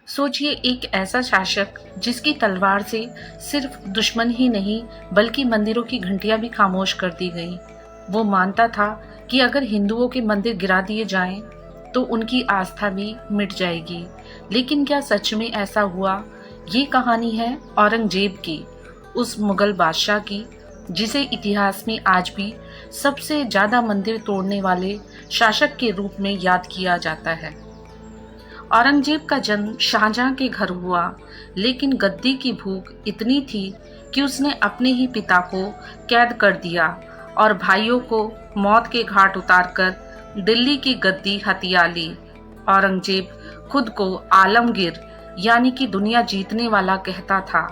सोचिए एक ऐसा शासक जिसकी तलवार से सिर्फ दुश्मन ही नहीं बल्कि मंदिरों की घंटियां भी खामोश कर दी गई। वो मानता था कि अगर हिंदुओं के मंदिर गिरा दिए जाएं तो उनकी आस्था भी मिट जाएगी। लेकिन क्या सच में ऐसा हुआ? ये कहानी है औरंगजेब की, उस मुगल बादशाह की जिसे इतिहास में आज भी सबसे ज्यादा मंदिर तोड़ने वाले शासक के रूप में याद किया जाता है। औरंगजेब का जन्म शाहजहां के घर हुआ, लेकिन गद्दी की भूख इतनी थी कि उसने अपने ही पिता को कैद कर दिया और भाइयों को मौत के घाट उतारकर दिल्ली की गद्दी हथिया ली। औरंगजेब खुद को आलमगीर यानी कि दुनिया जीतने वाला कहता था,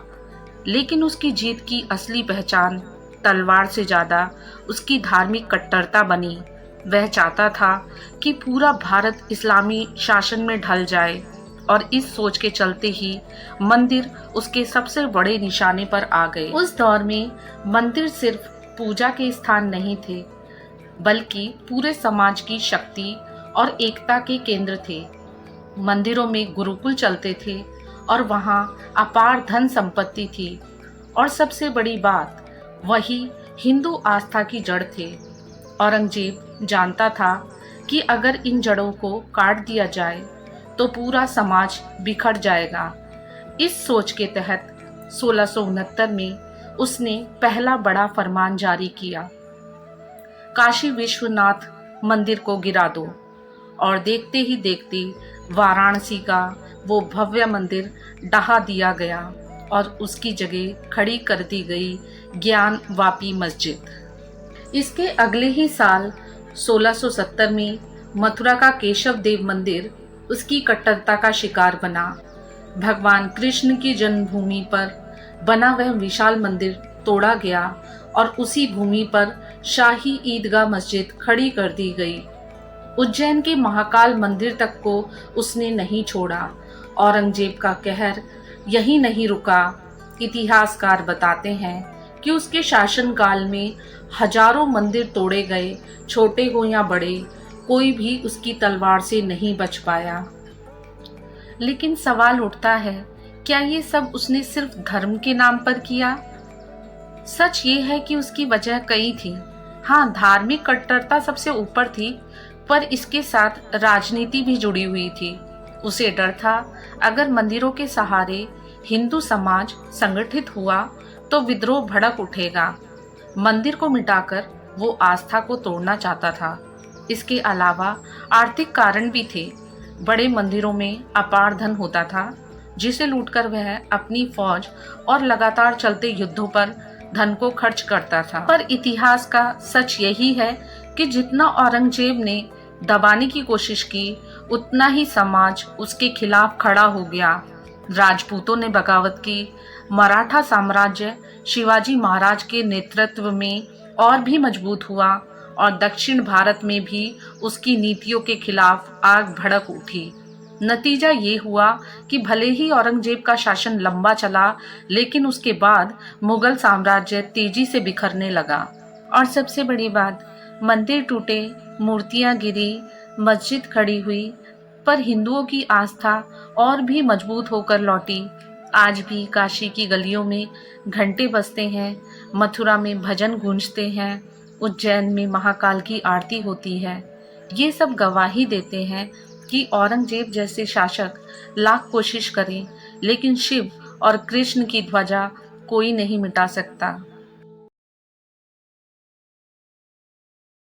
लेकिन उसकी जीत की असली पहचान तलवार से ज्यादा उसकी धार्मिक कट्टरता बनी। वह चाहता था कि पूरा भारत इस्लामी शासन में ढल जाए और इस सोच के चलते ही मंदिर उसके सबसे बड़े निशाने पर आ गए। उस दौर में मंदिर सिर्फ पूजा के स्थान नहीं थे, बल्कि पूरे समाज की शक्ति और एकता के केंद्र थे। मंदिरों में गुरुकुल चलते थे और वहाँ अपार धन संपत्ति थी, और सबसे बड़ी बात, वही हिंदू आस्था की जड़ थे। औरंगजेब जानता था कि अगर इन जड़ों को काट दिया जाए तो पूरा समाज बिखर जाएगा। इस सोच के तहत 1669 में उसने पहला बड़ा फरमान जारी किया, काशी विश्वनाथ मंदिर को गिरा दो। और देखते ही देखते वाराणसी का वो भव्य मंदिर ढहा दिया गया और उसकी जगह खड़ी कर दी गई ज्ञान वापी मस्जिद। इसके अगले ही साल 1670 में मथुरा का केशव देव मंदिर उसकी कट्टरता का शिकार बना। भगवान कृष्ण की जन्मभूमि पर बना वह विशाल मंदिर तोड़ा गया और उसी भूमि पर शाही ईदगाह मस्जिद खड़ी कर दी गई। उज्जैन के महाकाल मंदिर तक को उसने नहीं छोड़ा। औरंगजेब का कहर यही नहीं रुका। इतिहासकार बताते हैं कि उसके शासनकाल में हजारों मंदिर तोड़े गए, छोटे हो या बड़े, कोई भी उसकी तलवार से नहीं बच पाया। लेकिन सवाल उठता है, क्या ये सब उसने सिर्फ धर्म के नाम पर किया? सच ये है कि उसकी वजह कई थी। हाँ, धार्मिक कट्टरता सबसे ऊपर थी, पर इसके साथ राजनीति भी जुड़ी हुई थी। उसे डर था, अगर मंदिरों के सहारे हिंदू समाज संगठित हुआ तो विद्रोह भड़क उठेगा। मंदिर को मिटाकर वो आस्था को तोड़ना चाहता था। इसके अलावा आर्थिक कारण भी थे। बड़े मंदिरों में अपार धन होता था, जिसे लूटकर वह अपनी फौज और लगातार चलते युद्धों पर धन को खर्च करता था। पर इतिहास का सच यही है कि जितना औरंगजेब ने दबाने की कोशिश की, उतना ही समाज उसके खिलाफ खड़ा हो गया। राजपूतों ने बगावत की, मराठा साम्राज्य शिवाजी महाराज के नेतृत्व में और भी मजबूत हुआ और दक्षिण भारत में भी उसकी नीतियों के खिलाफ आग भड़क उठी। नतीजा ये हुआ कि भले ही औरंगजेब का शासन लंबा चला, लेकिन उसके बाद मुगल साम्राज्य तेजी से बिखरने लगा। और सबसे बड़ी बात, मंदिर टूटे, मूर्तियां गिरी, मस्जिद खड़ी हुई, पर हिंदुओं की आस्था और भी मजबूत होकर लौटी। आज भी काशी की गलियों में घंटे बजते हैं, मथुरा में भजन गूंजते हैं, उज्जैन में महाकाल की आरती होती है। ये सब गवाही देते हैं कि औरंगजेब जैसे शासक लाख कोशिश करें, लेकिन शिव और कृष्ण की ध्वजा कोई नहीं मिटा सकता।